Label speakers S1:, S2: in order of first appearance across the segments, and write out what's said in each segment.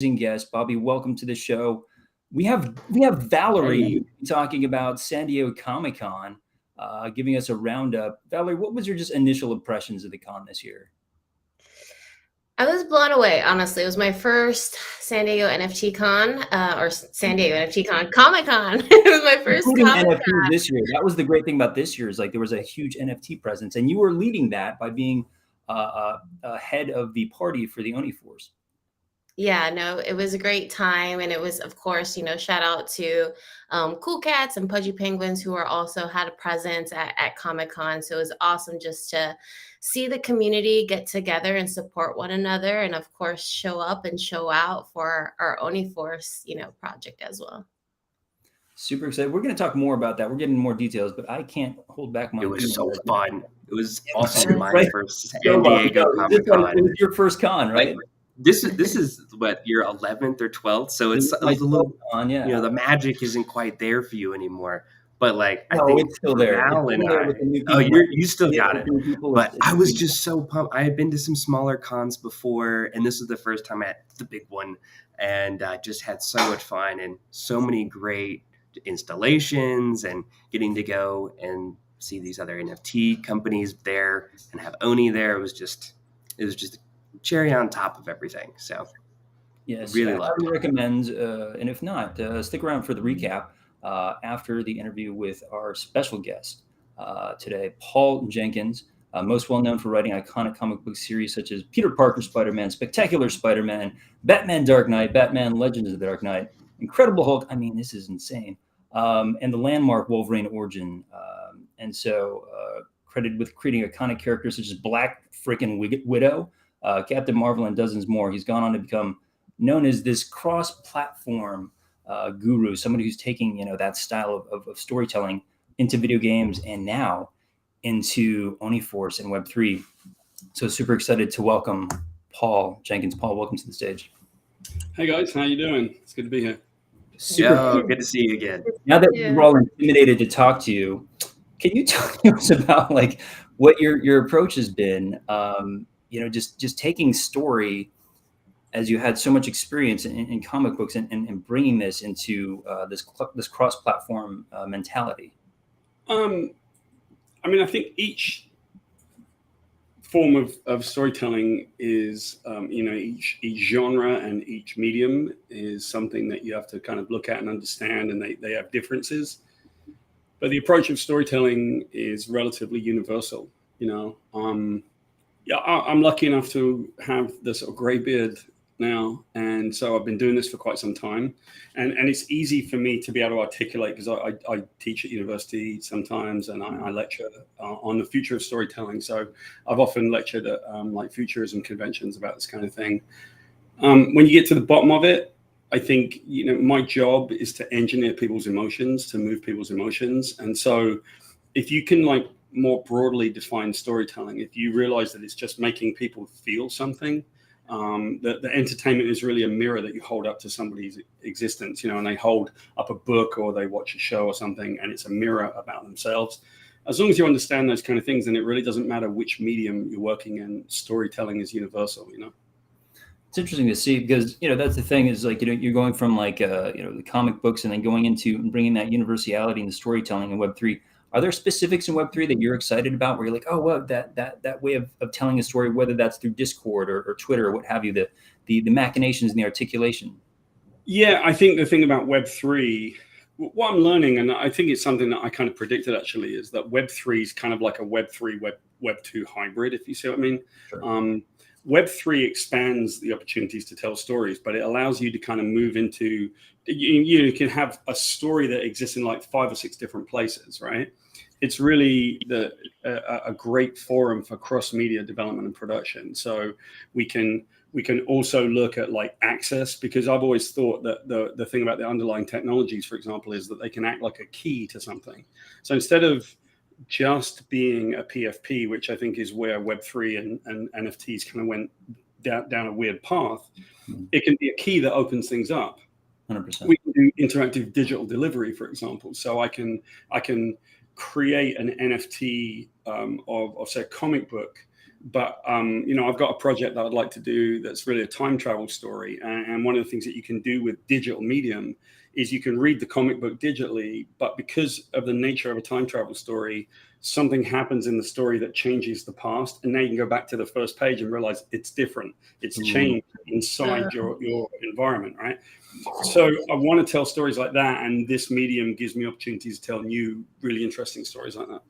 S1: guest. Bobby, welcome to the show. We have Valerie talking about San Diego Comic-Con, giving us a roundup. Valerie, what was your just initial impressions of the con this year?
S2: I was blown away, honestly. It was my first San Diego NFT Con, or San Diego NFT Con, Comic Con. It was my first
S1: Including
S2: Comic
S1: NFTs
S2: Con.
S1: this year. That was the great thing about this year is like there was a huge NFT presence, and you were leading that by being head of the party for the Oni Force.
S2: Yeah, no, it was a great time. And it was, of course, shout out to Cool Cats and Pudgy Penguins who are also had a presence at Comic Con. So it was awesome just to see the community get together and support one another. And of course, show up and show out for our Oni Force, project as well.
S1: Super excited. We're going to talk more about that. We're getting more details, but I can't hold back my.
S3: It was so fun. It was
S1: awesome.
S3: also my first San Diego Comic Con.
S1: It was your first con, right?
S3: This is what, your 11th or 12th, so it's a little
S1: con, yeah.
S3: The magic isn't quite there for you anymore. But I
S1: think it's still there.
S3: Val and I, you still got it. But I was just so pumped. I had been to some smaller cons before, and this was the first time at the big one, and I just had so much fun and so many great installations, and getting to go and see these other NFT companies there and have Oni there. It was just cherry on top of everything. So
S1: yes,
S3: really
S1: I would recommend, and if not, stick around for the recap after the interview with our special guest today, Paul Jenkins, most well known for writing iconic comic book series such as Peter Parker Spider-Man, Spectacular Spider-Man, Batman Dark Knight, Batman Legends of the Dark Knight, Incredible Hulk. I mean, this is insane. And the landmark Wolverine origin. And so credited with creating iconic characters such as Black freaking Widow, Captain Marvel, and dozens more. He's gone on to become known as this cross-platform guru, somebody who's taking that style of storytelling into video games and now into Oni Force and Web3. So super excited to welcome Paul Jenkins. Paul, welcome to the stage.
S4: Hey guys, how you doing? It's good to be here.
S3: Super good to see you again.
S1: Now that we're all intimidated to talk to you, can you talk to us about what your approach has been? Just taking story, as you had so much experience in comic books, and bringing this into this cross-platform mentality.
S4: I think each form of storytelling is, each genre and each medium is something that you have to kind of look at and understand, and they have differences. But the approach of storytelling is relatively universal. I'm lucky enough to have this sort of gray beard now, and so I've been doing this for quite some time, and it's easy for me to be able to articulate because I teach at university sometimes, and I lecture on the future of storytelling. So I've often lectured at futurism conventions about this kind of thing. When you get to the bottom of it, I think my job is to engineer people's emotions, to move people's emotions, and so if you can more broadly define storytelling, if you realize that it's just making people feel something, that the entertainment is really a mirror that you hold up to somebody's existence, and they hold up a book or they watch a show or something, and it's a mirror about themselves. As long as you understand those kind of things, then it really doesn't matter which medium you're working in. Storytelling is universal,
S1: It's interesting to see because, that's the thing is you're going from the comic books and then going into and bringing that universality into storytelling in Web3. Are there specifics in Web3 that you're excited about where you're like, oh, well, that way of telling a story, whether that's through Discord or Twitter or what have you, the machinations and the articulation?
S4: Yeah, I think the thing about Web3, what I'm learning, and I think it's something that I kind of predicted actually, is that Web3 is kind of like a Web3, Web2 hybrid, if you see what I mean. Sure. Web3 expands the opportunities to tell stories, but it allows you to kind of move into, you can have a story that exists in 5 or 6 different places, right? It's really a great forum for cross-media development and production. So we can also look at access, because I've always thought that the thing about the underlying technologies, for example, is that they can act like a key to something. So instead of just being a PFP, which I think is where Web3 and NFTs kind of went down a weird path, it can be a key that opens things up.
S1: 100%.
S4: We can do interactive digital delivery, for example. So I can create an NFT of say a comic book But I've got a project that I'd like to do that's really a time travel story. And one of the things that you can do with digital medium is you can read the comic book digitally, but because of the nature of a time travel story, something happens in the story that changes the past, and now you can go back to the first page and realize it's different. It's changed inside your environment, right? So I want to tell stories like that, and this medium gives me opportunities to tell new, really interesting stories like that.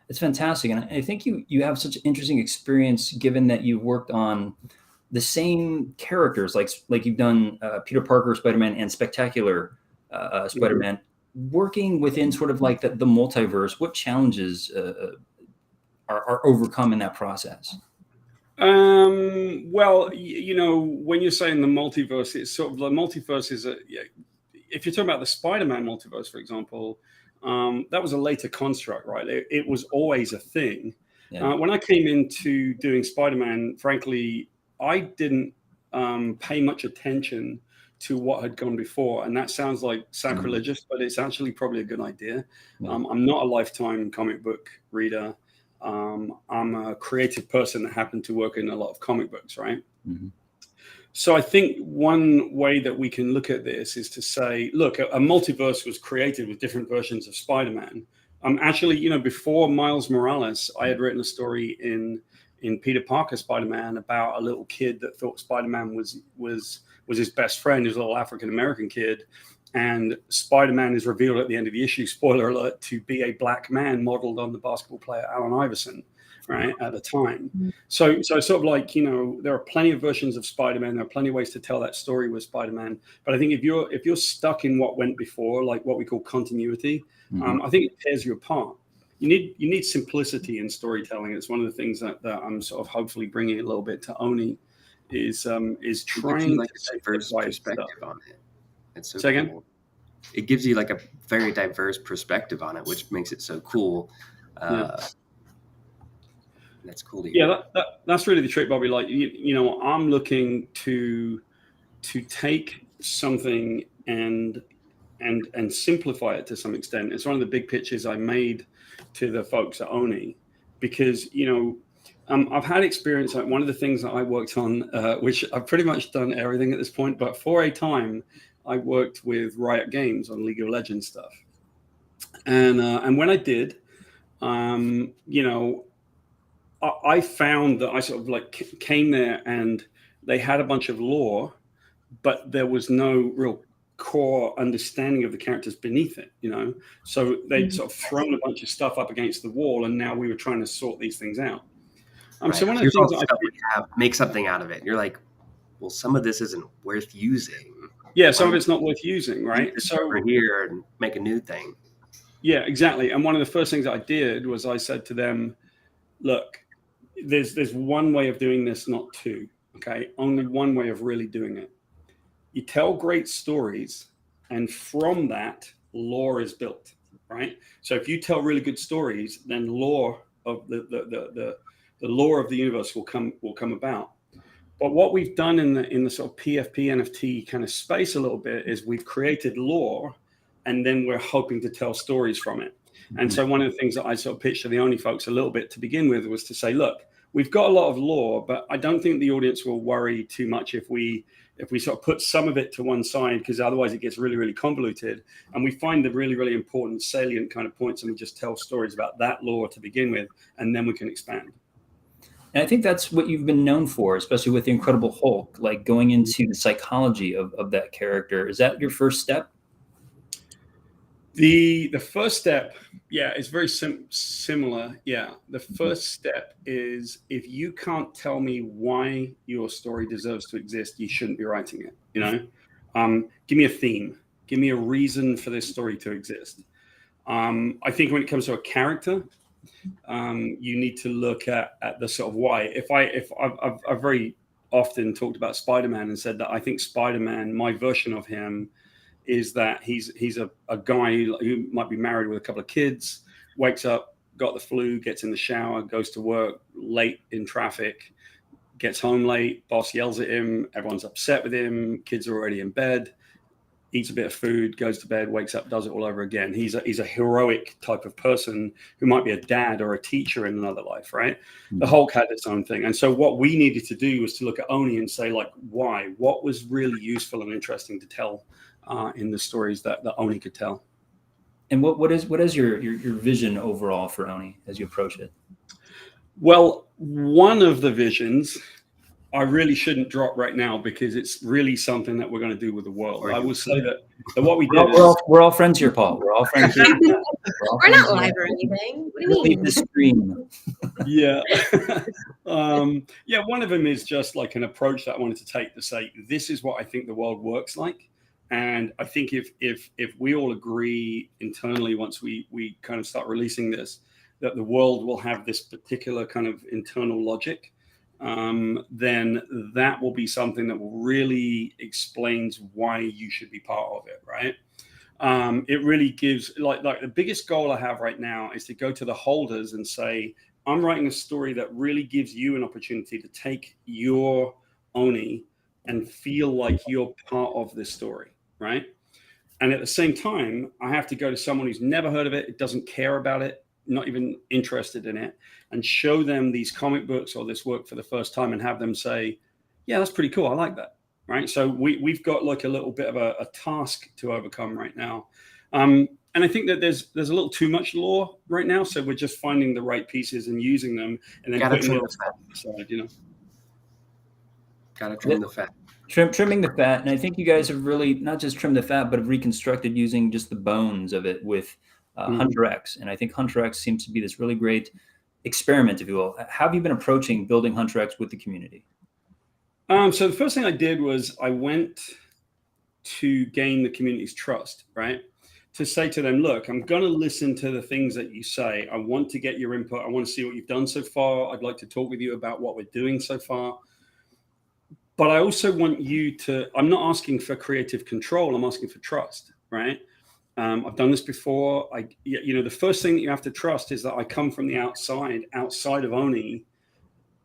S1: It's fantastic, and I think you have such interesting experience, given that you've worked on the same characters, like you've done Peter Parker, Spider-Man, and Spectacular Spider-Man, working within sort of like the multiverse. What challenges are overcome in that process?
S4: Well, when you're saying the multiverse, it's sort of the multiverse is if you're talking about the Spider-Man multiverse, for example, that was a later construct, right? It was always a thing. Yeah. When I came into doing Spider-Man, frankly, I didn't pay much attention to what had gone before. And that sounds like sacrilegious, but it's actually probably a good idea. Yeah. I'm not a lifetime comic book reader. I'm a creative person that happened to work in a lot of comic books, right? Mm-hmm. So I think one way that we can look at this is to say, look, a multiverse was created with different versions of Spider-Man. Actually, before Miles Morales, I had written a story in Peter Parker Spider-Man about a little kid that thought Spider-Man was his best friend, his little African-American kid. And Spider-Man is revealed at the end of the issue, spoiler alert, to be a black man modeled on the basketball player Allen Iverson, right, at the time. Mm-hmm. So sort of like, there are plenty of versions of Spider-Man. There are plenty of ways to tell that story with Spider-Man. But I think if you're stuck in what went before, like what we call continuity, I think it tears you apart. You need simplicity in storytelling. It's one of the things that I'm sort of hopefully bringing a little bit to Oni is trying
S3: like
S4: to
S3: a diverse perspective on it. It's so
S4: Say
S3: cool.
S4: Again?
S3: It gives you like a very diverse perspective on it, which makes it so cool. That's cool to hear.
S4: Yeah, that's really the trick, Bobby. Like, I'm looking to take something and simplify it to some extent. It's one of the big pitches I made to the folks at Oni, because I've had experience. Like, one of the things that I worked on, which I've pretty much done everything at this point, but for a time I worked with Riot Games on League of Legends stuff, and when I did, I found that I sort of like came there and they had a bunch of lore, but there was no real core understanding of the characters beneath it, so they'd sort of thrown a bunch of stuff up against the wall, and now we were trying to sort these things out.
S3: Right.
S4: So one of the things that
S3: make something out of it. You're like, well, some of this isn't worth using.
S4: Yeah, some of it's not worth using, right?
S3: So over here and make a new thing.
S4: Yeah, exactly. And one of the first things I did was I said to them, look, there's one way of doing this, not two. Okay, only one way of really doing it. You tell great stories, and from that, lore is built, right? So if you tell really good stories, then lore of the lore of the universe will come about. But what we've done in the sort of PFP NFT kind of space a little bit is we've created lore, and then we're hoping to tell stories from it. And so one of the things that I sort of pitched to the Oni folks a little bit to begin with was to say, look, we've got a lot of lore, but I don't think the audience will worry too much if we sort of put some of it to one side, because otherwise it gets really, really convoluted. And we find the really, really important salient kind of points, and we just tell stories about that lore to begin with, and then we can expand.
S1: And I think that's what you've been known for, especially with the Incredible Hulk, like going into the psychology of that character. Is that your first step?
S4: The first step, yeah, is very similar. Yeah, the first step is, if you can't tell me why your story deserves to exist, you shouldn't be writing it. Give me a theme, give me a reason for this story to exist. I think when it comes to a character, you need to look at the sort of why. I've very often talked about Spider-Man and said that I think Spider-Man, my version of him, is that he's a guy who might be married with a couple of kids, wakes up, got the flu, gets in the shower, goes to work late in traffic, gets home late, boss yells at him, everyone's upset with him, kids are already in bed. eats a bit of food, goes to bed, wakes up, does it all over again. He's a heroic type of person who might be a dad or a teacher in another life, right? Mm-hmm. The Hulk had its own thing. And so what we needed to do was to look at Oni and say, like, why? What was really useful and interesting to tell in the stories that Oni could tell?
S1: And what is your vision overall for Oni as you approach it?
S4: Well, one of the visions I really shouldn't drop right now because it's really something that we're going to do with the world. I will say that what we did
S1: we're all friends here, Paul. We're all friends here.
S2: We're not live or anything. What do you mean?
S1: The stream.
S4: Yeah. One of them is just like an approach that I wanted to take to say, this is what I think the world works like. And I think if we all agree internally, once we kind of start releasing this, that the world will have this particular kind of internal logic, then that will be something that will really explains why you should be part of it, right? It really gives, like the biggest goal I have right now is to go to the holders and say, I'm writing a story that really gives you an opportunity to take your Oni and feel like you're part of this story, right? And at the same time, I have to go to someone who's never heard of it, doesn't care about it, not even interested in it, and show them these comic books or this work for the first time and have them say, yeah, that's pretty cool. I like that. Right. So we've got like a little bit of a task to overcome right now. And I think that there's a little too much lore right now. So we're just finding the right pieces and using them and then putting them aside, you know.
S3: Gotta trim the fat.
S1: Trimming the fat. And I think you guys have really not just trimmed the fat, but have reconstructed using just the bones of it with Hunter X. And I think Hunter X seems to be this really great experiment, if you will. How have you been approaching building Hunter X with the community?
S4: So the first thing I did was I went to gain the community's trust, right? To say to them, look, I'm going to listen to the things that you say. I want to get your input. I want to see what you've done so far. I'd like to talk with you about what we're doing so far. But I also want you to, I'm not asking for creative control. I'm asking for trust, right? I've done this before. The first thing that you have to trust is that I come from the outside of Oni,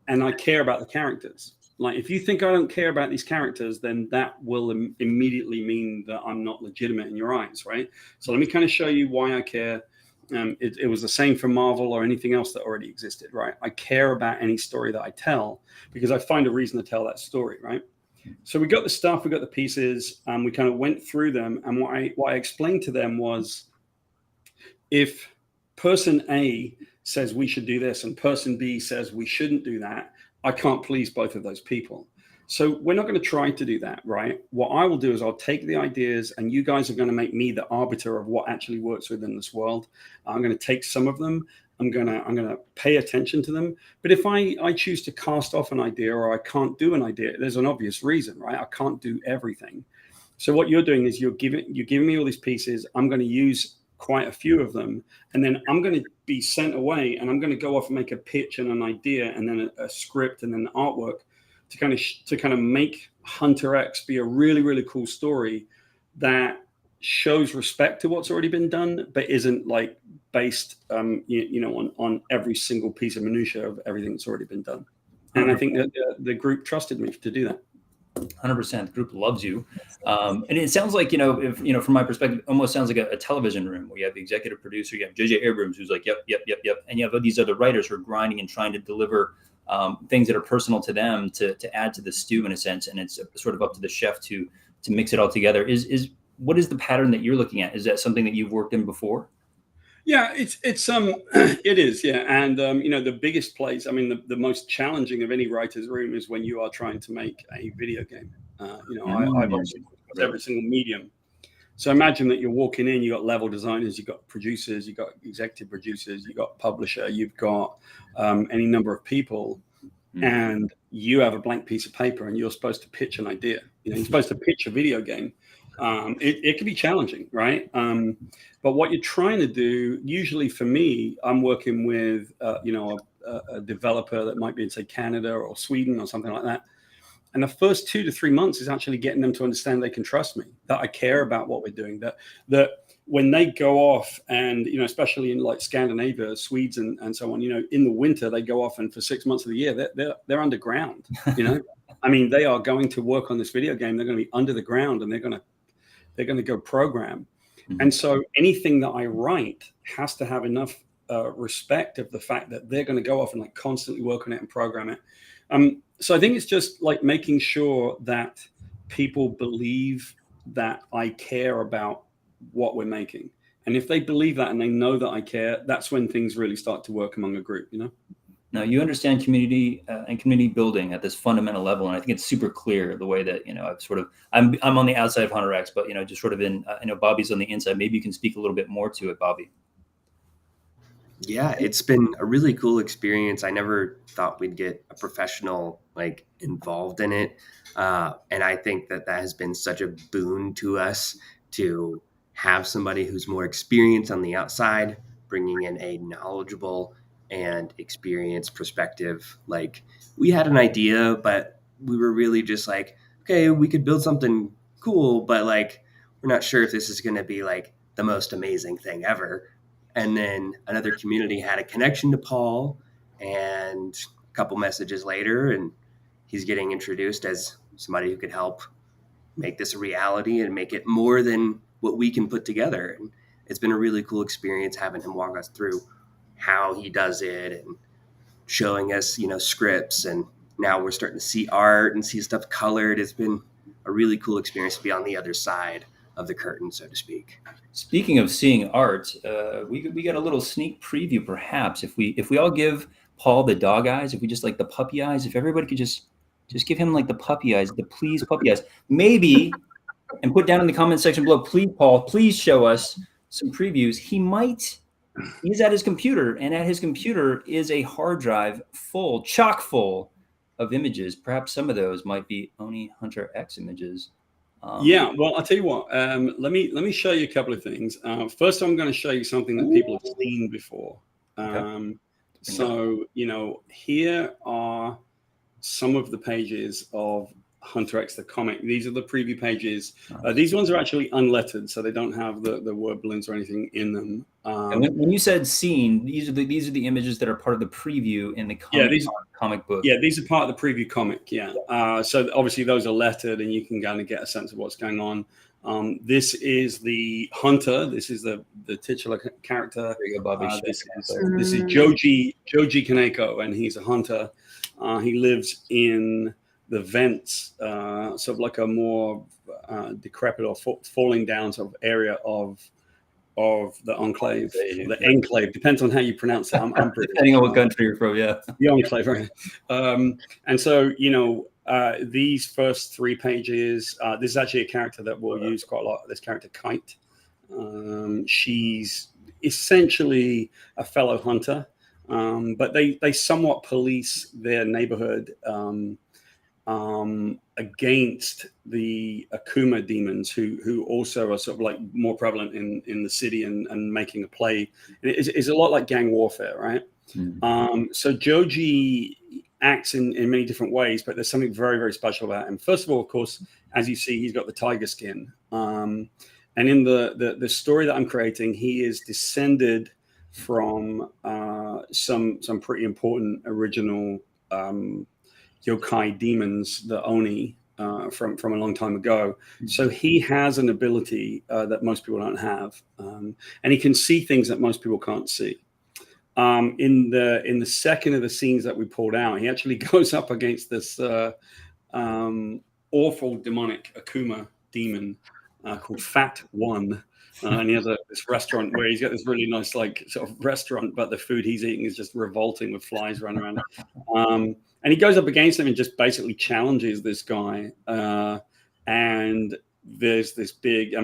S4: and I care about the characters. Like, if you think I don't care about these characters, then that will immediately mean that I'm not legitimate in your eyes, right? So let me kind of show you why I care. It was the same for Marvel or anything else that already existed, right? I care about any story that I tell because I find a reason to tell that story, right? So we got the stuff, we got the pieces, and we kind of went through them. And what I explained to them was, if person A says we should do this and person B says we shouldn't do that, I can't please both of those people. So we're not going to try to do that, right? What I will do is I'll take the ideas, and you guys are going to make me the arbiter of what actually works within this world. I'm going to take some of them. I'm going to pay attention to them. But if I choose to cast off an idea or I can't do an idea, there's an obvious reason, right? I can't do everything. So what you're doing is you're giving me all these pieces. I'm going to use quite a few of them, and then I'm going to be sent away, and I'm going to go off and make a pitch and an idea, and then a script, and then the artwork to kind of make Hunter X be a really, really cool story that shows respect to what's already been done, but isn't like based, on every single piece of minutia of everything that's already been done. And I think that the group trusted me to do that.
S1: 100%. The group loves you. And it sounds like, if, from my perspective, almost sounds like a television room where you have the executive producer, you have J.J. Abrams, who's like, yep. And you have these other writers who are grinding and trying to deliver things that are personal to them to add to the stew in a sense. And it's sort of up to the chef to mix it all together. What is the pattern that you're looking at? Is that something that you've worked in before?
S4: Yeah, it is. Yeah. And, the biggest place, the most challenging of any writer's room is when you are trying to make a video game. I've obviously worked with every single medium. So imagine that you're walking in, you got level designers, you got producers, you got executive producers, you got publisher, you've got any number of people, and you have a blank piece of paper and you're supposed to pitch an idea. You're supposed to pitch a video game. It can be challenging, right? But what you're trying to do, usually for me, I'm working with, a developer that might be in, say, Canada or Sweden or something like that. And the first 2 to 3 months is actually getting them to understand they can trust me, that I care about what we're doing, that when they go off and, especially in like Scandinavia, Swedes and so on, in the winter, they go off and for 6 months of the year, they're underground, they are going to work on this video game. They're going to be under the ground, and they're going they're going to go program.
S1: Mm-hmm.
S4: And so anything that I write has to have enough respect of the fact that they're going to go off and like constantly work on it and program it. So I think it's just like making sure that people believe that I care about what we're making. And if they believe that and they know that I care, that's when things really start to work among a group, you know?
S1: Now you understand community and community building at this fundamental level, and I think it's super clear the way that I'm on the outside of Hunter X, but just sort of in Bobby's on the inside. Maybe you can speak a little bit more to it, Bobby.
S3: Yeah, it's been a really cool experience. I never thought we'd get a professional like involved in it, and I think that has been such a boon to us to have somebody who's more experienced on the outside, bringing in a knowledgeable and experienced perspective. Like, we had an idea, but we were really just like, okay, we could build something cool, but like, we're not sure if this is going to be like the most amazing thing ever. And then another community had a connection to Paul, and a couple messages later, and he's getting introduced as somebody who could help make this a reality and make it more than what we can put together. And it's been a really cool experience having him walk us through how he does it and showing us, scripts. And now we're starting to see art and see stuff colored. It's been a really cool experience to be on the other side of the curtain, so to speak.
S1: Speaking of seeing art, we got a little sneak preview, perhaps, if we all give Paul the dog eyes, if we just like the puppy eyes, if everybody could just give him like the puppy eyes, the please puppy eyes, maybe, and put down in the comment section below, please, Paul, please show us some previews. He's at his computer, and at his computer is a hard drive chock full of images. Perhaps some of those might be Oni Hunter X images.
S4: Yeah, well, I'll tell you what. Let me show you a couple of things. First, I'm going to show you something that people have seen before.
S1: Okay.
S4: So, here are some of the pages of Hunter X the comic. These are the preview pages. These ones are actually unlettered, so they don't have the word balloons or anything in them.
S1: And when you said seen, these are the images that are part of the preview in the comic book.
S4: Yeah, these are part of the preview comic. Yeah. So obviously those are lettered, and you can kind of get a sense of what's going on. This is the Hunter. This is the titular character.
S1: There you go, Bobby.
S4: This is Joji Kaneko, and he's a hunter. He lives in the vents, sort of like a more decrepit or falling down sort of area of the enclave, the enclave, depends on how you pronounce it. I'm
S1: depending on what country you're from, yeah.
S4: The enclave, right? And so, these first 3 pages, this is actually a character that we'll use quite a lot. This character, Kite. She's essentially a fellow hunter, but they somewhat police their neighborhood against the Akuma demons, who also are sort of like more prevalent in the city and making a play. It's a lot like gang warfare, right?
S1: Mm-hmm.
S4: So Joji acts in many different ways, but there's something very, very special about him. First of all, of course, as you see, he's got the tiger skin. And in the story that I'm creating, he is descended from some pretty important original yokai demons, the Oni, from a long time ago. So he has an ability that most people don't have, and he can see things that most people can't see. In the second of the scenes that we pulled out, he actually goes up against this awful demonic Akuma demon called Fat One. And he has this restaurant where he's got this really nice, like, sort of restaurant, but the food he's eating is just revolting with flies running around. And he goes up against him and just basically challenges this guy. And there's this big,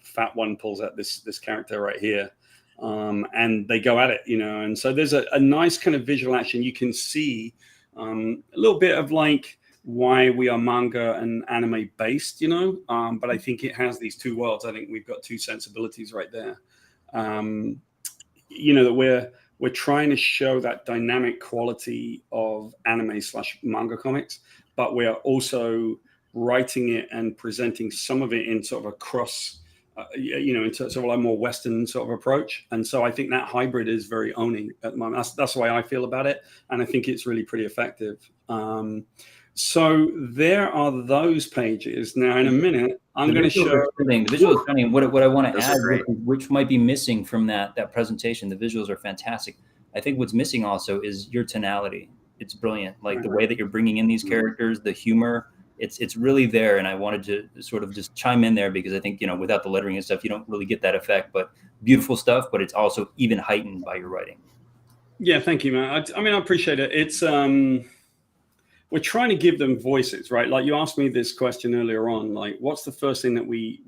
S4: Fat One pulls out this character right here. And they go at it, and so there's a nice kind of visual action. You can see a little bit of like why we are manga and anime based, but I think it has these two worlds. I think we've got two sensibilities right there. That we're trying to show that dynamic quality of anime/manga comics, but we are also writing it and presenting some of it in sort of a cross, in sort of a more Western sort of approach. And so I think that hybrid is very Oni at the moment. That's the way I feel about it. And I think it's really pretty effective. So there are those pages. Now, in a minute, I'm going to show
S1: the visuals. I mean, what I want to add, which might be missing from that presentation. The visuals are fantastic. I think what's missing also is your tonality. It's brilliant, like the way that you're bringing in these characters, the humor. It's really there, and I wanted to sort of just chime in there because I think, you know, without the lettering and stuff, you don't really get that effect. But beautiful stuff, but it's also even heightened by your writing.
S4: Yeah, thank you, man. I mean, I appreciate it. It's we're trying to give them voices, right? Like you asked me this question earlier on, like, what's the first thing that we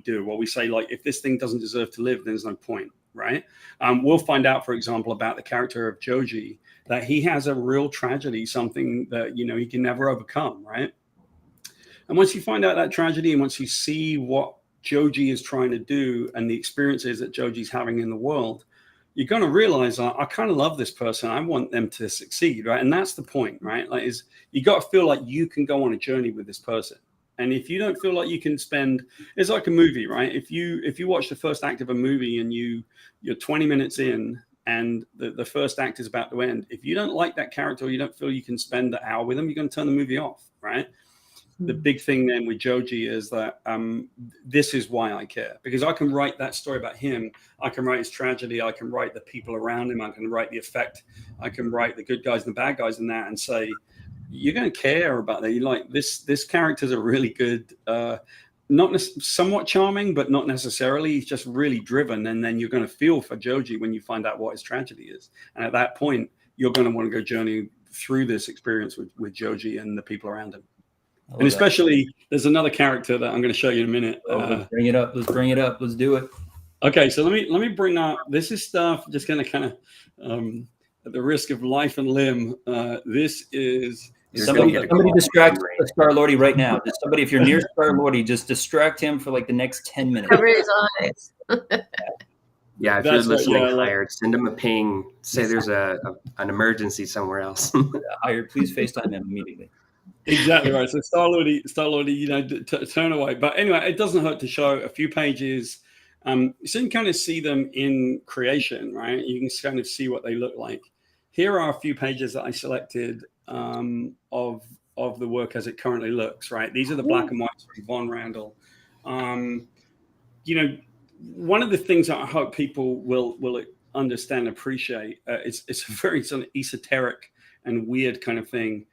S4: do? Well, we say, like, if this thing doesn't deserve to live, then there's no point, right? We'll find out, for example, about the character of Joji, that he has a real tragedy, something that, you know, he can never overcome, right? And once you find out that tragedy, and once you see what Joji is trying to do and the experiences that Joji's having in the world, you're going to realize, I kind of love this person. I want them to succeed, right? And that's the point, right? Like, is you got to feel like you can go on a journey with this person. And if you don't feel like you can spend, it's like a movie, right? If you watch the first act of a movie and you're 20 minutes in and the first act is about to end, if you don't like that character or you don't feel you can spend the hour with them, you're going to turn the movie off, right? The big thing then with Joji is that this is why I care, because I can write that story about him. I can write his tragedy. I can write the people around him. I can write the effect. I can write the good guys and the bad guys in that and say, you're going to care about that. You like this character's a really good, somewhat charming, but not necessarily. He's just really driven. And then you're going to feel for Joji when you find out what his tragedy is. And at that point, you're going to want to go journey through this experience with Joji and the people around him. And especially, there's another character that I'm going to show you in a minute.
S1: Let's bring it up. Let's bring it up. Let's do it.
S4: Okay, so let me bring up. This is stuff. Just going to kind of, at the risk of life and limb. This is
S1: somebody distract Star-Lordy right now. Just somebody, if you're near Star-Lordy, just distract him for like the next 10 minutes.
S2: Cover his eyes.
S3: Yeah, if you're listening, hired, send him a ping. Say there's an emergency somewhere else.
S1: Hired, please FaceTime him immediately.
S4: Exactly right. So Star-Lordy, you know, turn away. But anyway, it doesn't hurt to show a few pages. So you can kind of see them in creation, right? You can kind of see what they look like. Here are a few pages that I selected of the work as it currently looks, right? These are the black and whites from Von Randall. You know, one of the things that I hope people will understand and appreciate, it's a very sort of esoteric and weird kind of thing.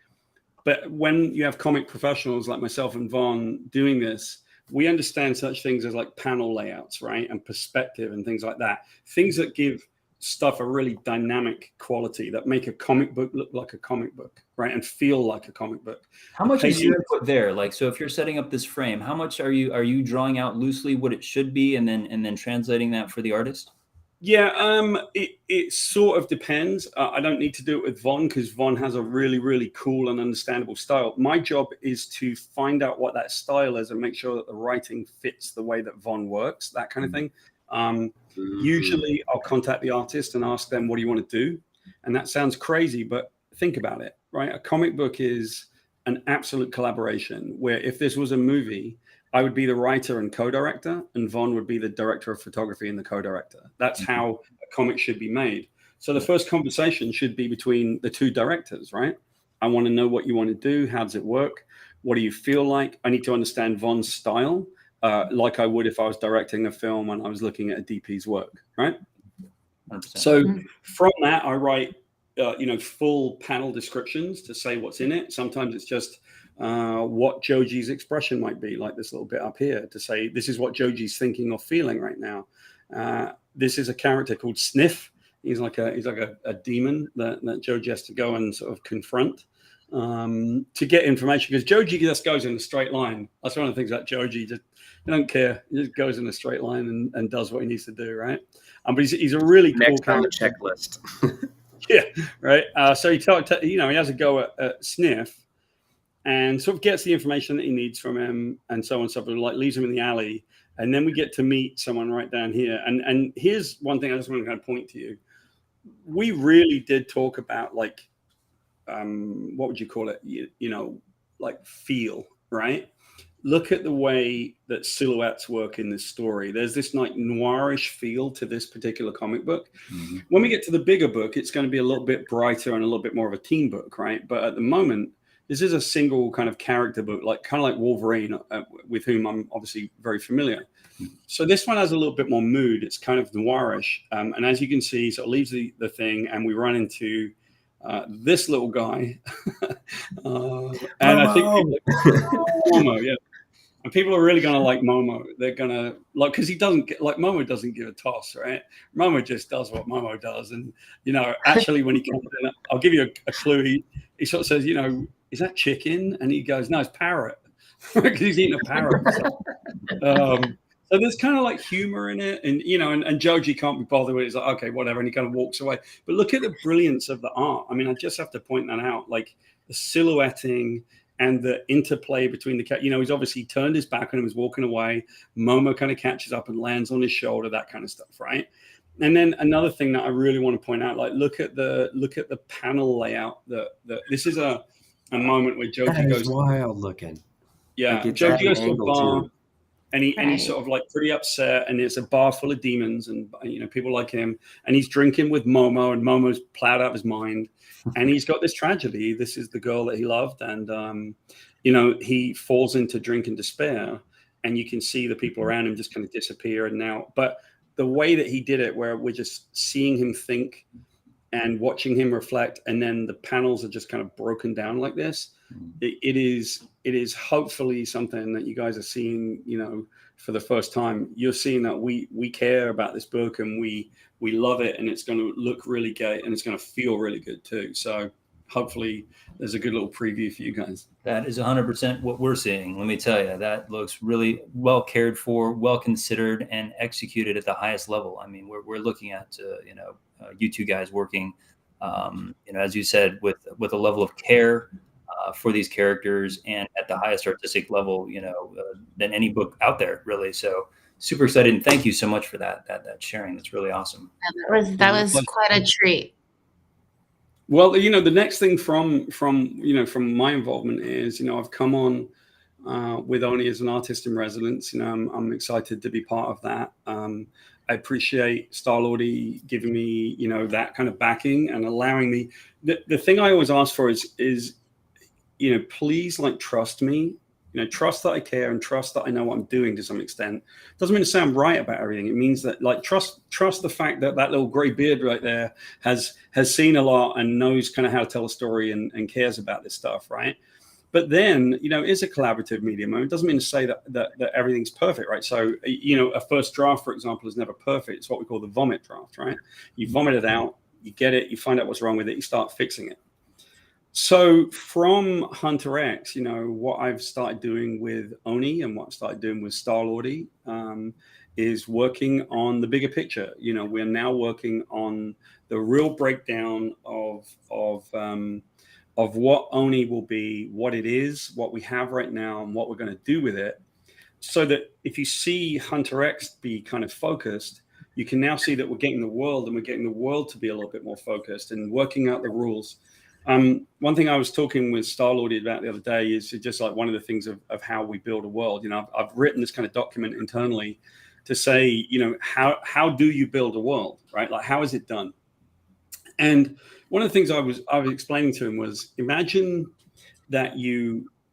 S4: But when you have comic professionals like myself and Von doing this, we understand such things as like panel layouts, right? And perspective and things like that. Things that give stuff a really dynamic quality that make a comic book look like a comic book, right? And feel like a comic book.
S1: How much is your input there? Like, so if you're setting up this frame, how much are you drawing out loosely what it should be and then translating that for the artist?
S4: Yeah, it sort of depends. I don't need to do it with Von because Von has a really, really cool and understandable style. My job is to find out what that style is and make sure that the writing fits the way that Von works, that kind of thing. Usually I'll contact the artist and ask them, what do you want to do? And that sounds crazy, but think about it, right? A comic book is an absolute collaboration where if this was a movie, I would be the writer and co-director, and Von would be the director of photography and the co-director. That's how a comic should be made. So the first conversation should be between the two directors, right? I want to know what you want to do. How does it work? What do you feel like? I need to understand Von's style, like I would if I was directing a film and I was looking at a DP's work, right? 100%. So from that, I write, full panel descriptions to say what's in it. Sometimes it's just what Joji's expression might be, like this little bit up here, to say this is what Joji's thinking or feeling right now. This is a character called Sniff. He's like a demon that Joji has to go and sort of confront to get information, because Joji just goes in a straight line. That's one of the things that Joji just don't care. He just goes in a straight line and does what he needs to do, right? But he's a really cool
S3: character. Next on the checklist.
S4: Yeah, right. So he has a go at Sniff and sort of gets the information that he needs from him and so on and so forth, like leaves him in the alley. And then we get to meet someone right down here. And here's one thing I just want to kind of point to you. We really did talk about like, what would you call it? Like feel, right? Look at the way that silhouettes work in this story. There's this like noirish feel to this particular comic book. Mm-hmm. When we get to the bigger book, it's going to be a little bit brighter and a little bit more of a teen book, right? But at the moment, this is a single kind of character book, like kind of like Wolverine, with whom I'm obviously very familiar. So this one has a little bit more mood. It's kind of noirish. And as you can see, so it leaves the thing, and we run into this little guy. And I think Momo, yeah. And people are really going to like Momo. They're going to like, because he doesn't get, like, Momo doesn't give a toss, right? Momo just does what Momo does. And, you know, actually when he comes in, I'll give you a clue. He sort of says, you know, is that chicken? And he goes, no, it's parrot. Because he's eating a parrot. So there's kind of like humor in it. And, you know, and Joji can't be bothered with it. He's like, okay, whatever. And he kind of walks away. But look at the brilliance of the art. I mean, I just have to point that out. Like the silhouetting and the interplay between the cat, you know, he's obviously turned his back on him, was walking away. Momo kind of catches up and lands on his shoulder, that kind of stuff, right? And then another thing that I really want to point out, like, look at the panel layout. This is a moment where Joji goes
S3: wild looking.
S4: Yeah,
S3: like
S4: Joji goes to a bar,
S3: too.
S4: and he's sort of like pretty upset, and it's a bar full of demons, and you know, people like him, and he's drinking with Momo, and Momo's plowed out of his mind. And he's got this tragedy. This is the girl that he loved. And, you know, he falls into drink and despair, and you can see the people around him just kind of disappear. And now, but the way that he did it, where we're just seeing him think and watching him reflect, and then the panels are just kind of broken down like this. It is hopefully something that you guys are seeing, you know, for the first time. You're seeing that we care about this book, and we love it, and it's going to look really great, and it's going to feel really good too. So hopefully there's a good little preview for you guys.
S1: That is 100% what we're seeing. Let me tell you, that looks really well cared for, well considered, and executed at the highest level. I mean, we're looking at you two guys working, you know, as you said, with a level of care for these characters, and at the highest artistic level, you know, than any book out there, really. So super excited, and thank you so much for that sharing. That's really awesome.
S2: That was quite a treat.
S4: Well, you know, the next thing from my involvement is, you know, I've come on with Oni as an artist in residence. You know, I'm excited to be part of that. I appreciate Star-Lordy giving me, you know, that kind of backing and allowing me. The thing I always ask for is, you know, please, like, trust me. You know, trust that I care, and trust that I know what I'm doing to some extent. Doesn't mean to say I'm right about everything. It means that, like, trust the fact that that little gray beard right there has seen a lot and knows kind of how to tell a story and cares about this stuff, right? But then, you know, it's a collaborative medium. I mean, it doesn't mean to say that everything's perfect, right? So, you know, a first draft, for example, is never perfect. It's what we call the vomit draft, right? You vomit it out, you get it, you find out what's wrong with it, you start fixing it. So from Hunter X, you know, what I've started doing with Oni and what I've started doing with Star-Lordy is working on the bigger picture. You know, we're now working on the real breakdown of what Oni will be, what it is, what we have right now, and what we're going to do with it. So that if you see Hunter X be kind of focused, you can now see that we're getting the world, and we're getting the world to be a little bit more focused and working out the rules. One thing I was talking with Star-Lordy about the other day is just like one of the things of how we build a world. You know, I've written this kind of document internally to say, you know, how do you build a world, right? Like, how is it done? And one of the things I was explaining to him was, imagine that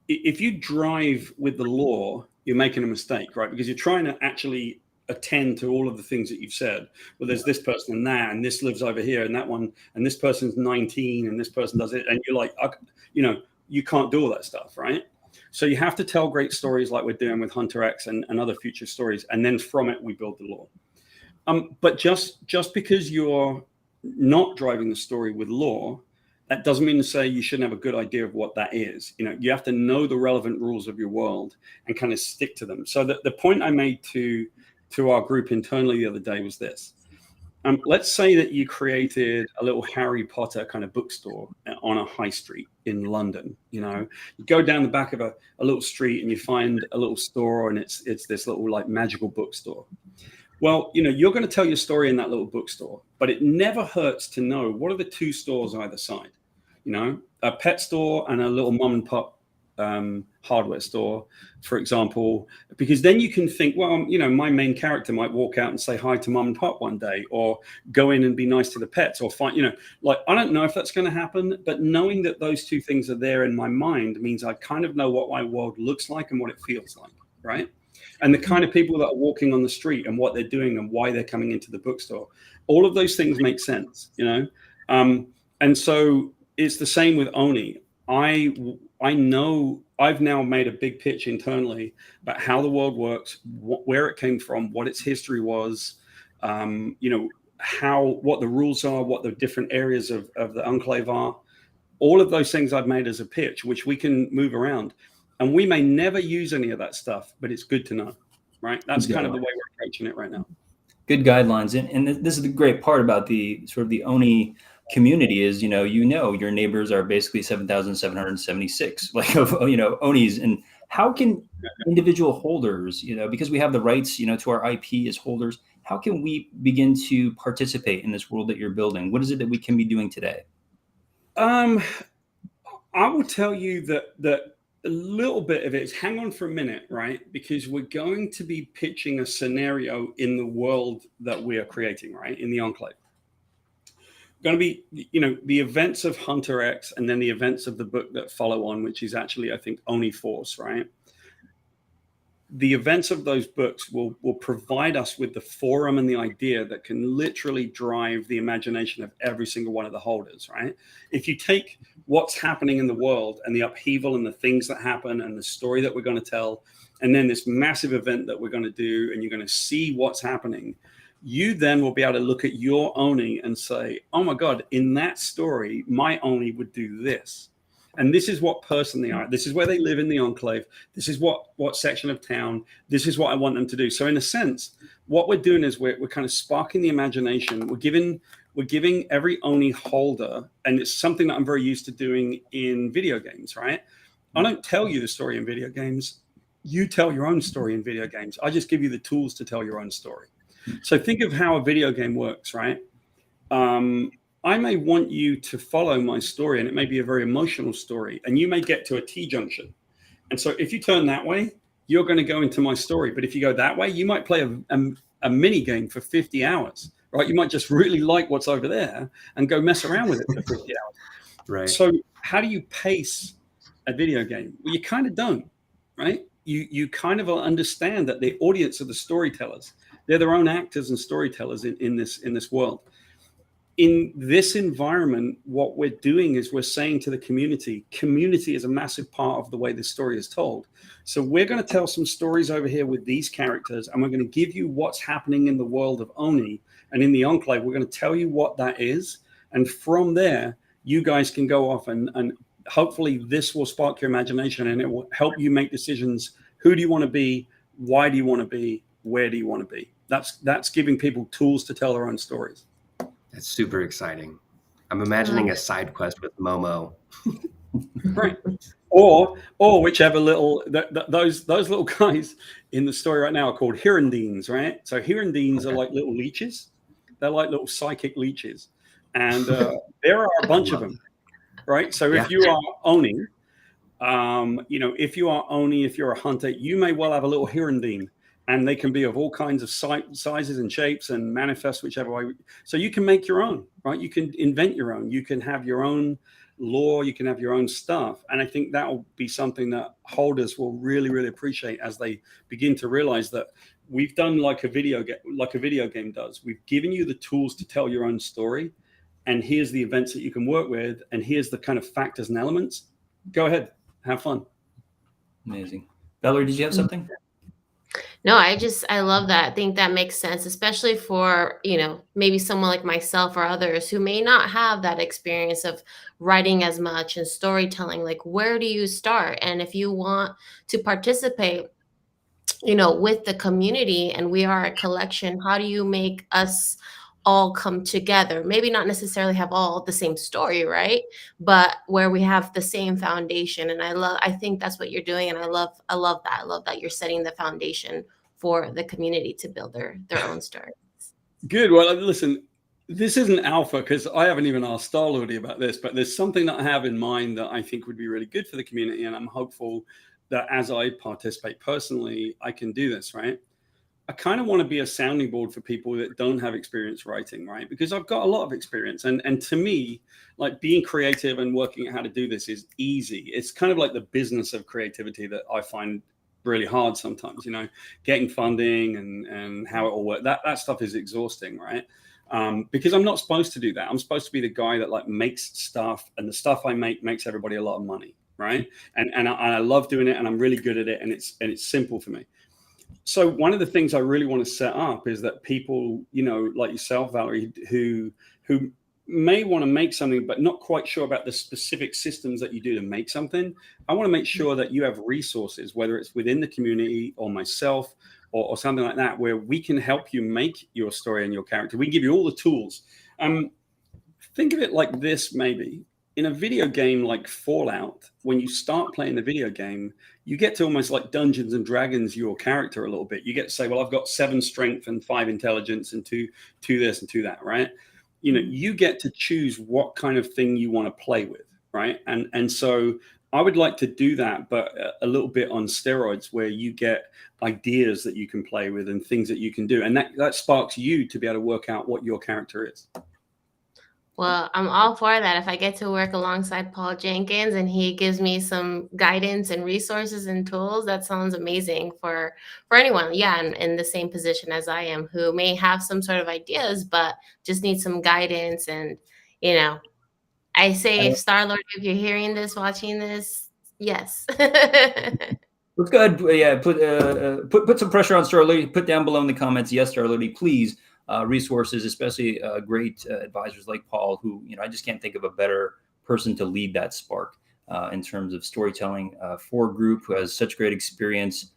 S4: if you drive with the law, you're making a mistake, right? Because you're trying to actually attend to all of the things that you've said. Well, there's this person and that, and this lives over here, and that one, and this person's 19, and this person does it, and you're like, you know, you can't do all that stuff, right? So you have to tell great stories like we're doing with Hunter X and other future stories, and then from it we build the lore. But just because you're not driving the story with lore, that doesn't mean to say you shouldn't have a good idea of what that is. You know, you have to know the relevant rules of your world and kind of stick to them. So the point I made to our group internally the other day was this. Let's say that you created a little Harry Potter kind of bookstore on a high street in London. You know, you go down the back of a little street and you find a little store, and it's this little like magical bookstore. Well, you know, you're going to tell your story in that little bookstore, but it never hurts to know what are the two stores either side. You know, a pet store and a little mom and pop hardware store, for example, because then you can think, well, you know, my main character might walk out and say hi to mom and pop one day, or go in and be nice to the pets, or find, you know, like, I don't know if that's going to happen, but knowing that those two things are there in my mind means I kind of know what my world looks like and what it feels like, right? And the kind of people that are walking on the street and what they're doing and why they're coming into the bookstore, all of those things make sense, you know? And so it's the same with Oni. I know I've now made a big pitch internally about how the world works, where it came from, what its history was, you know, what the rules are, what the different areas of the enclave are. All of those things I've made as a pitch, which we can move around. And we may never use any of that stuff, but it's good to know, right? That's kind of the way we're approaching it right now.
S1: Good guidelines. And this is the great part about the sort of the Oni community is, you know, your neighbors are basically 7,776, like, you know, Onis. And how can individual holders, you know, because we have the rights, you know, to our IP as holders, how can we begin to participate in this world that you're building? What is it that we can be doing today?
S4: I will tell you that a little bit of it is, hang on for a minute, right? Because we're going to be pitching a scenario in the world that we are creating, right? In the Enclave. Going to be, you know, the events of Hunter X and then the events of the book that follow on, which is actually, I think, Oni Force, right? The events of those books will provide us with the forum and the idea that can literally drive the imagination of every single one of the holders, right? If you take what's happening in the world and the upheaval and the things that happen and the story that we're going to tell, and then this massive event that we're going to do, and you're going to see what's happening, you then will be able to look at your Oni and say, oh my God, in that story, my Oni would do this. And this is what person they are. This is where they live in the Enclave. This is what section of town. This is what I want them to do. So in a sense, what we're doing is we're kind of sparking the imagination. We're giving every Oni holder, and it's something that I'm very used to doing in video games, right? I don't tell you the story in video games. You tell your own story in video games. I just give you the tools to tell your own story. So think of how a video game works, right? I may want you to follow my story, and it may be a very emotional story, and you may get to a T-junction. And so if you turn that way, you're going to go into my story. But if you go that way, you might play a mini game for 50 hours, right? You might just really like what's over there and go mess around with it for 50 hours.
S3: Right.
S4: So how do you pace a video game? Well, you kind of don't, right? You kind of understand that the audience are the storytellers. They're their own actors and storytellers in this world. In this environment, what we're doing is we're saying to the community is a massive part of the way this story is told. So we're going to tell some stories over here with these characters, and we're going to give you what's happening in the world of Oni. And in the Enclave, we're going to tell you what that is. And from there, you guys can go off and hopefully this will spark your imagination, and it will help you make decisions. Who do you want to be? Why do you want to be? Where do you want to be? That's giving people tools to tell their own stories.
S3: That's super exciting. I'm imagining a side quest with Momo.
S4: Right. Or whichever little, those little guys in the story right now are called Hirondines, right? So Hirondines are like little leeches. They're like little psychic leeches. And there are a bunch of them, right? So if you are Oni, you know, if you are Oni, if you're a hunter, you may well have a little Hirondine. And they can be of all kinds of sizes and shapes and manifest whichever way. So you can make your own, right? You can invent your own. You can have your own lore. You can have your own stuff. And I think that will be something that holders will really, really appreciate as they begin to realize that we've done like a video game does. We've given you the tools to tell your own story. And here's the events that you can work with. And here's the kind of factors and elements. Go ahead. Have fun.
S1: Amazing. Valerie, did you have something?
S2: No, I love that. I think that makes sense, especially for, you know, maybe someone like myself or others who may not have that experience of writing as much and storytelling. Like, where do you start? And if you want to participate, you know, with the community, and we are a collection, how do you make us all come together? Maybe not necessarily have all the same story, right? But where we have the same foundation. And I think that's what you're doing. And I love that. I love that you're setting the foundation for the community to build their own story.
S4: Good. Well, listen, This isn't alpha because I haven't even asked Star-Lord about this, but there's something that I have in mind that I think would be really good for the community, and I'm hopeful that as I participate personally, I can do this, right? I kind of want to be a sounding board for people that don't have experience writing, right? Because I've got a lot of experience, and to me, like, being creative and working out how to do this is easy. It's kind of like the business of creativity that I find really hard sometimes, you know, getting funding and how it all works. That stuff is exhausting, right? Because I'm not supposed to do that. I'm supposed to be the guy that like makes stuff, and the stuff I make makes everybody a lot of money, right? And I love doing it, and I'm really good at it, and it's simple for me. So one of the things I really want to set up is that people, you know, like yourself, Valerie, who may want to make something but not quite sure about the specific systems that you do to make something, I want to make sure that you have resources, whether it's within the community or myself or something like that, where we can help you make your story and your character. We can give you all the tools. Think of it like this, maybe. In a video game like Fallout, when you start playing the video game, you get to almost like Dungeons and Dragons your character a little bit. You get to say, well, I've got 7 strength and 5 intelligence and 2 this and 2 that, right? You know, you get to choose what kind of thing you want to play with, right? And so I would like to do that, but a little bit on steroids, where you get ideas that you can play with and things that you can do. And that sparks you to be able to work out what your character is.
S2: Well, I'm all for that. If I get to work alongside Paul Jenkins and he gives me some guidance and resources and tools, that sounds amazing for anyone, yeah, in the same position as I am, who may have some sort of ideas, but just need some guidance. And, you know, I say, if Star-Lord, if you're hearing this, watching this, yes.
S1: Let's go ahead. Yeah, put some pressure on Star-Lord. Put down below in the comments, yes, Star-Lord, please. Resources, especially great advisors like Paul, who, you know, I just can't think of a better person to lead that spark in terms of storytelling for a group who has such great experience.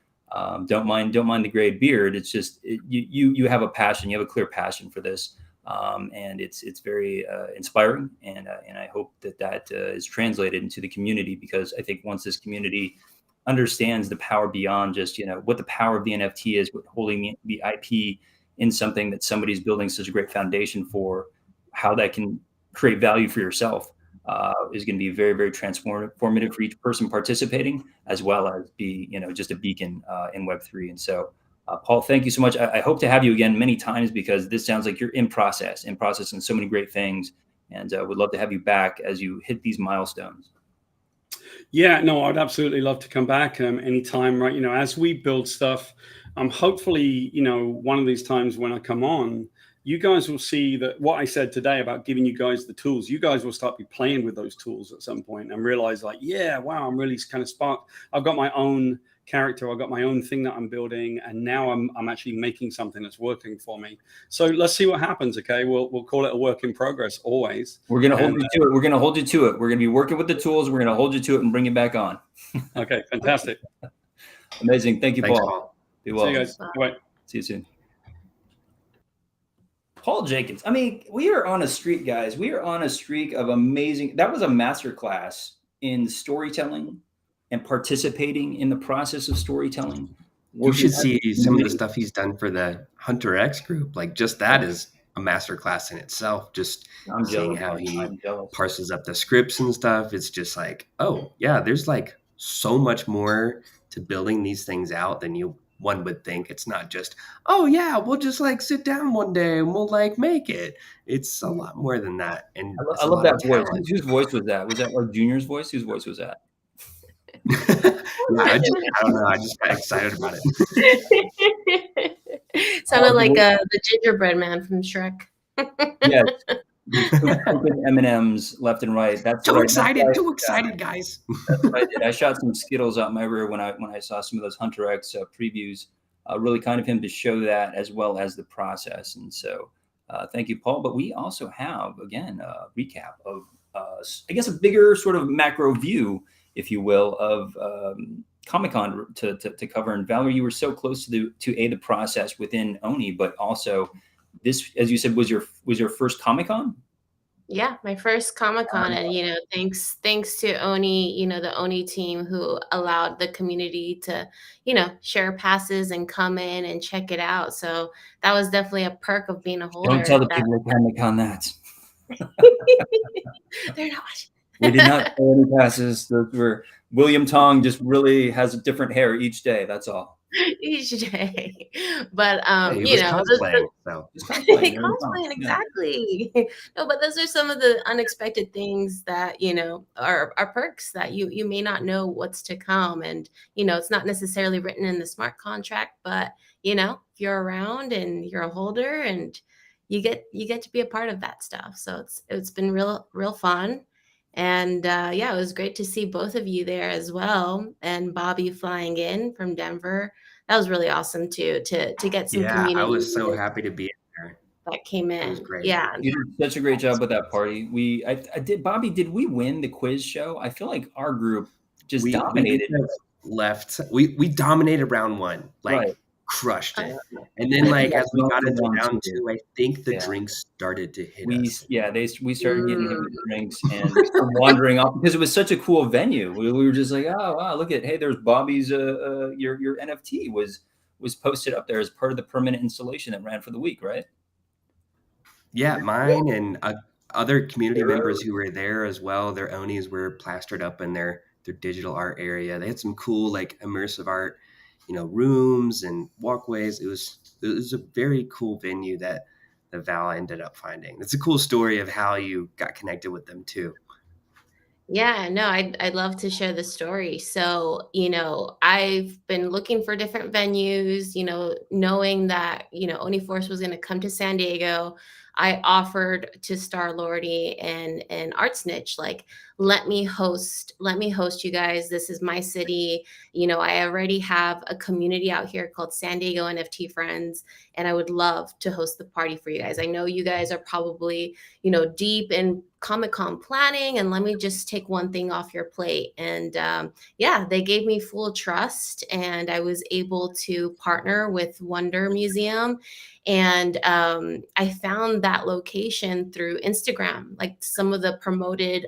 S1: Don't mind the gray beard. It's just you have a passion. You have a clear passion for this, and it's very inspiring. And I hope that is translated into the community, because I think once this community understands the power beyond just, you know, what the power of the NFT is, with holding the IP in something that somebody's building such a great foundation for, how that can create value for yourself is going to be very, very transformative for each person participating, as well as be, you know, just a beacon in Web3. And so, Paul, thank you so much. I hope to have you again many times, because this sounds like you're in process and so many great things. And would love to have you back as you hit these milestones.
S4: Yeah, no, I'd absolutely love to come back anytime, right? You know, as we build stuff, hopefully, you know, one of these times when I come on, you guys will see that what I said today about giving you guys the tools, you guys will start be playing with those tools at some point and realize, like, yeah, wow, I'm really kind of sparked. I've got my own character. I've got my own thing that I'm building, and now I'm actually making something that's working for me. So let's see what happens. Okay, we'll call it a work in progress always.
S1: We're gonna hold you to it. We're gonna hold you to it. We're gonna be working with the tools. We're gonna hold you to it and bring you back on.
S4: Okay, fantastic.
S1: Amazing. Thank you,
S3: Thanks,
S1: Paul. Be well.
S4: See you guys. Bye.
S1: See you soon. Paul Jenkins. I mean, we are on a streak, guys. We are on a streak of amazing. That was a masterclass in storytelling and participating in the process of storytelling.
S3: You should see some of the stuff he's done for the Hunter X group. Like, just that is a masterclass in itself. Just seeing how he parses up the scripts and stuff. It's just like, oh yeah, there's like so much more to building these things out than one would think. It's not just, oh yeah, we'll just like sit down one day and we'll like make it. It's a lot more than that. And
S1: I love that voice. Whose voice was that? Was that our Junior's voice? Whose voice was that?
S3: I don't know. I just got excited about
S2: it. Sounded like the gingerbread man from Shrek.
S1: Yes. M&Ms left and right. That's
S3: too excited, guys.
S1: That's what I did. I shot some Skittles out my rear when I saw some of those Hunter X previews. Really kind of him to show that, as well as the process. And so thank you, Paul. But we also have, again, a recap of, I guess, a bigger sort of macro view, if you will, of Comic-Con to cover. And Valerie, you were so close to the process within Oni, but also this, as you said, was your first Comic-Con?
S2: Yeah, my first Comic-Con, and, thanks to Oni, the Oni team who allowed the community to, share passes and come in and check it out. So that was definitely a perk of being a
S1: Don't tell
S2: holder
S1: the
S2: that
S1: people at Comic-Con that.
S2: they're not watching.
S1: We did not sell any passes. Those were William Tong just really has a different hair each day. That's all.
S2: Each day. But
S3: Yeah, he was cosplaying, so
S1: Just cosplaying.
S2: cosplaying,
S1: Yeah.
S2: exactly. No, but those are some of the unexpected things that, are perks that you may not know what's to come. And, it's not necessarily written in the smart contract, but if you're around and you're a holder and you get to be a part of that stuff. So it's been real fun. And yeah, it was great to see both of you there as well. And Bobby flying in from Denver, that was really awesome too, to get some
S3: yeah, I
S2: community
S3: was so
S2: leaders
S3: happy to be there.
S2: that came
S3: It was
S2: in.
S3: great.
S2: Yeah.
S1: You did such a great job with that party. I did. Bobby, did we win the quiz show? I feel like our group just
S3: We
S1: dominated.
S3: left. We dominated round one, like
S1: Right.
S3: crushed it.
S2: Uh,
S3: And then, like, as we got
S1: Not
S3: into
S1: round
S3: round
S1: two.
S3: two, I think the
S1: Yeah.
S3: drinks started to hit
S1: We
S3: us.
S1: we started getting hit with drinks and wandering off because it was such a cool venue. We were just like, oh wow, look at, hey, there's Bobby's your NFT was posted up there as part of the permanent installation that ran for the week, right?
S3: Yeah, mine and other community members who were there as well. Their Onis were plastered up in their digital art area. They had some cool, like, immersive art, rooms and walkways. It was a very cool venue that the Val ended up finding. It's a cool story of how you got connected with them too.
S2: Yeah, no, I'd love to share the story. So, I've been looking for different venues, knowing that, Oni Force was going to come to San Diego. I offered to Star Lordy and Art Snitch, like, let me host you guys. This is my city. I already have a community out here called San Diego NFT Friends, and I would love to host the party for you guys. I know you guys are probably, deep in Comic-Con planning, and let me just take one thing off your plate. And yeah, they gave me full trust, and I was able to partner with Wonder Museum. And I found that location through Instagram, like some of the promoted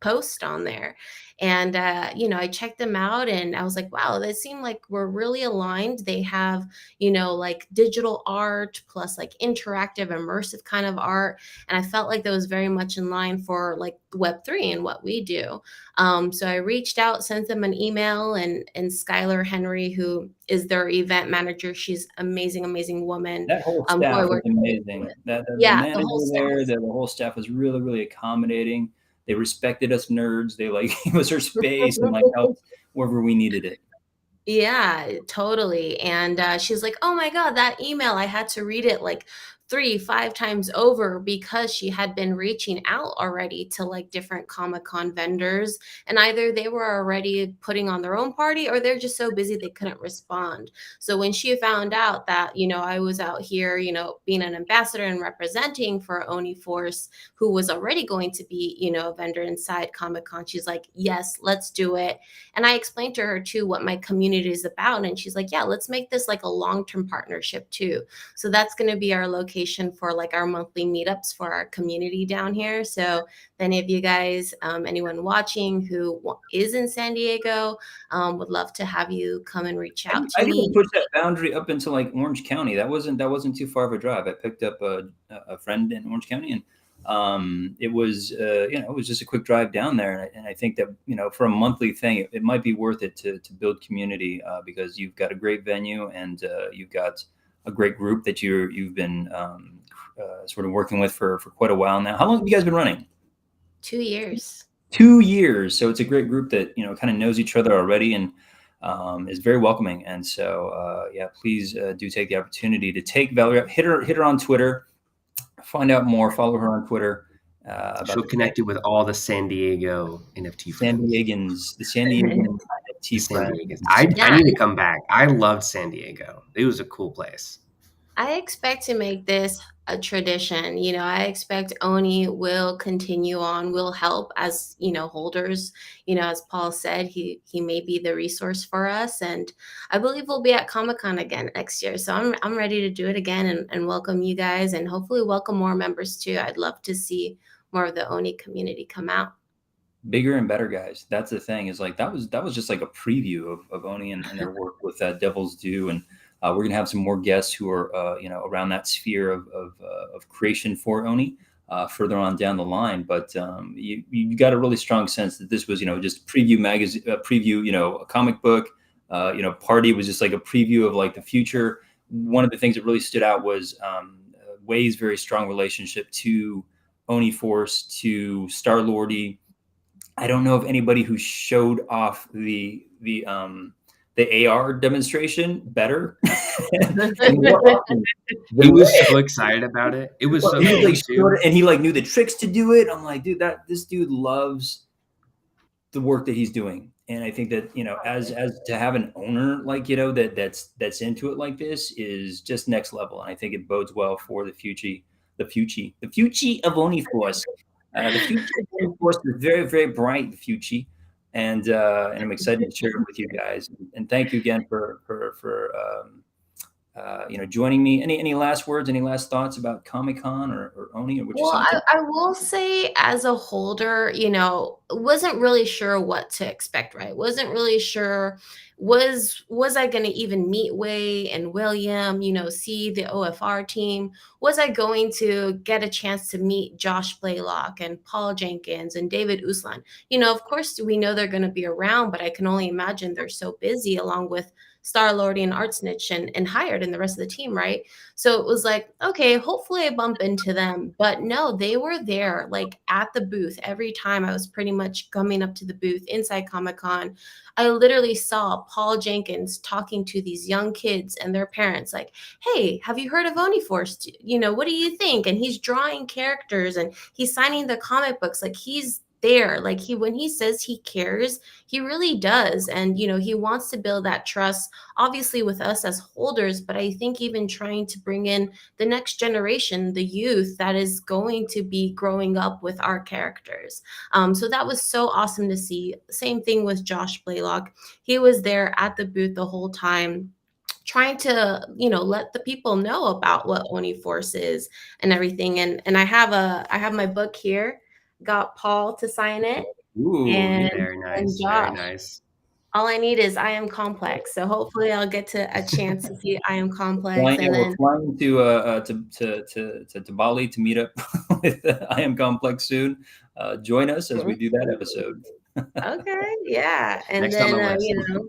S2: posts on there. And I checked them out, and I was like, wow, they seem like we're really aligned. They have, like digital art plus like interactive, immersive kind of art. And I felt like that was very much in line for like Web3 and what we do. So I reached out, sent them an email, and Skylar Henry, who is their event manager, she's amazing woman.
S1: That whole
S2: Who I
S1: staff was
S2: worked
S1: amazing.
S2: with.
S1: The
S2: Yeah, the
S1: manager
S2: whole staff.
S1: there, the whole staff was really accommodating. They respected us nerds. They like gave us our space and like helped wherever we needed it.
S2: Yeah, totally. And she's like, oh my God, that email, I had to read it like 3, 5 times over because she had been reaching out already to like different Comic-Con vendors. And either they were already putting on their own party or they're just so busy they couldn't respond. So when she found out that, I was out here, being an ambassador and representing for Oni Force, who was already going to be, a vendor inside Comic-Con, she's like, yes, let's do it. And I explained to her too what my community is about. And she's like, yeah, let's make this like a long-term partnership too. So that's going to be our location for like our monthly meetups for our community down here. So if any of you guys, anyone watching who is in San Diego, would love to have you come and reach out to
S1: I
S2: me.
S1: even pushed that boundary up into like Orange County. That wasn't too far of a drive. I picked up a friend in Orange County, and it was it was just a quick drive down there. And I think that for a monthly thing, it might be worth it to build community because you've got a great venue and you've got a great group that you've been sort of working with for quite a while now. How long have you guys been running?
S2: 2 years.
S1: 2 years. So it's a great group that kind of knows each other already and is very welcoming. And so yeah, please do take the opportunity to take Valerie up. Hit her on Twitter. Find out more. Follow her on Twitter.
S3: She'll connect you with all the San Diego NFT
S1: San
S3: friends.
S1: Diegans, the San Diego NFT friends.
S3: I need to come back. I loved San Diego. It was a cool place.
S2: I expect to make this a tradition. I expect Oni will continue on, will help as, holders. As Paul said, he may be the resource for us. And I believe we'll be at Comic-Con again next year. So I'm ready to do it again and welcome you guys, and hopefully welcome more members too. I'd love to see more of the Oni community come out.
S1: Bigger and better, guys. That's the thing, is like that was just like a preview of Oni and their work with Devil's Due. And we're gonna have some more guests who are around that sphere of creation for Oni further on down the line. But you got a really strong sense that this was just preview magazine, preview a comic book. Party was just like a preview of like the future. One of the things that really stood out was Way's very strong relationship to Oni Force, to Star-Lordy. I don't know of anybody who showed off the AR demonstration better.
S3: He was so excited about it. It was so cool too.
S1: And he like knew the tricks to do it. I'm like, dude, this dude loves the work that he's doing. And I think that, as to have an owner like, that's into it like this is just next level. And I think it bodes well for the future of Oni Force. The future of course is very, very bright, the future, and I'm excited to share it with you guys. And thank you again for joining me. Any last words? Any last thoughts about Comic-Con or Oni? Or
S2: well, I will say, as a holder, wasn't really sure what to expect. Right, wasn't really sure. Was I going to even meet Way and William? See the OFR team? Was I going to get a chance to meet Josh Blaylock and Paul Jenkins and David Uslan? Of course, we know they're going to be around, but I can only imagine they're so busy, along with Star-Lordy and Art Snitch and Hired and the rest of the team, right? So it was like, okay, hopefully I bump into them. But no, they were there, like at the booth every time I was pretty much coming up to the booth inside Comic-Con. I literally saw Paul Jenkins talking to these young kids and their parents, like, hey, have you heard of Oni Force? What do you think? And he's drawing characters and he's signing the comic books. Like, he's there. Like, when he says he cares, he really does. And he wants to build that trust, obviously with us as holders, but I think even trying to bring in the next generation, the youth that is going to be growing up with our characters. So that was so awesome to see. Same thing with Josh Blaylock. He was there at the booth the whole time, trying to let the people know about what Oni Force is and everything. And I have my book here. Got Paul to sign it.
S1: Ooh,
S2: and,
S3: very nice.
S2: and Josh.
S3: Very nice.
S2: All I need is I Am Complex. So hopefully I'll get a chance to see I Am Complex.
S1: We're flying to Bali to meet up with I Am Complex soon. Join us as we do that episode.
S2: Okay, yeah. And
S3: Next
S2: then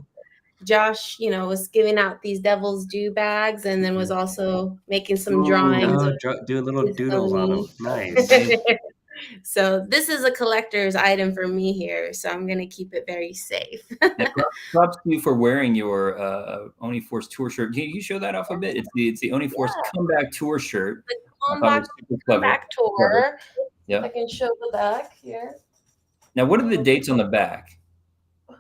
S2: Josh, was giving out these Devil's Due bags, and then was also making some drawings.
S3: Do little doodles on them. Nice.
S2: So this is a collector's item for me here, so I'm going to keep it very safe.
S1: Props to you for wearing your Oni Force tour shirt. Can you show that off a bit? It's the Oni Force comeback tour shirt.
S2: The comeback tour.
S1: Yeah.
S2: I can show the back here.
S1: Now, what are the dates on the back?
S2: I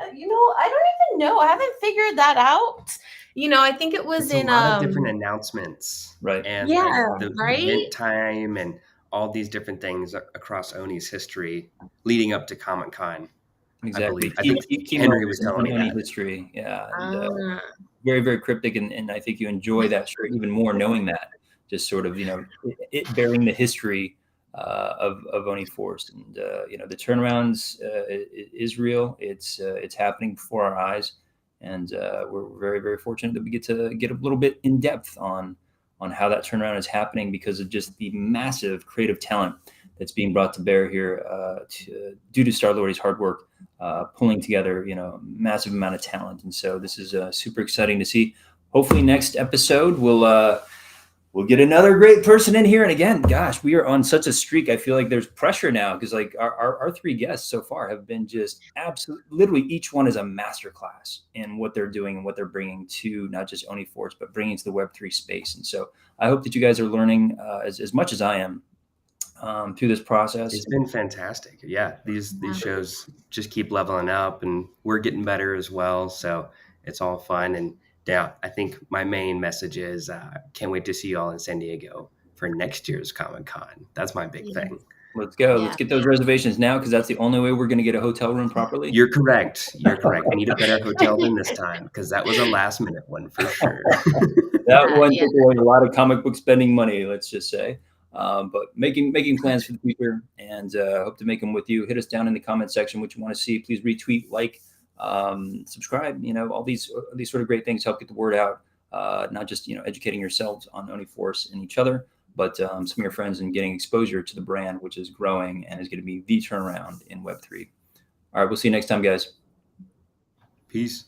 S2: don't even know. I haven't figured that out. I think it was
S3: a lot of different announcements,
S1: right?
S3: And the event time and all these different things across Oni's history leading up to Comic-Con.
S1: Exactly.
S3: I think Henry was telling me that.
S1: History. Yeah. And, very, very cryptic. And I think you enjoy that shirt even more, knowing that, just sort of, it bearing the history of Oni Force. And, the turnarounds is real. It's happening before our eyes. And we're very, very fortunate that we get to get a little bit in depth on how that turnaround is happening, because of just the massive creative talent that's being brought to bear here due to Star-Lordy's hard work, pulling together, massive amount of talent. And so this is super exciting to see. Hopefully next episode we'll get another great person in here. And again, gosh, we are on such a streak. I feel like there's pressure now, because like our three guests so far have been just absolutely, literally each one is a masterclass in what they're doing and what they're bringing to not just Oni Force, but bringing to the Web3 space. And so I hope that you guys are learning as much as I am through this process.
S3: It's been fantastic. Yeah, these shows just keep leveling up, and we're getting better as well. So it's all fun. And yeah, I think my main message is can't wait to see you all in San Diego for next year's Comic-Con. That's my big thing.
S1: Let's go.
S2: Yeah.
S1: Let's get those reservations now, because that's the only way we're going to get a hotel room properly.
S3: You're correct. You're correct. We need a better hotel than this time, because that was a last minute one for sure.
S1: That one
S2: Yeah.
S1: took away a lot of comic book spending money, let's just say. But making plans for the future, and hope to make them with you. Hit us down in the comment section what you want to see. Please retweet, like, subscribe. All these sort of great things help get the word out. Not just educating yourselves on Oni Force and each other, but some of your friends, and getting exposure to the brand, which is growing and is going to be the turnaround in Web3. All right, we'll see you next time, guys.
S3: Peace.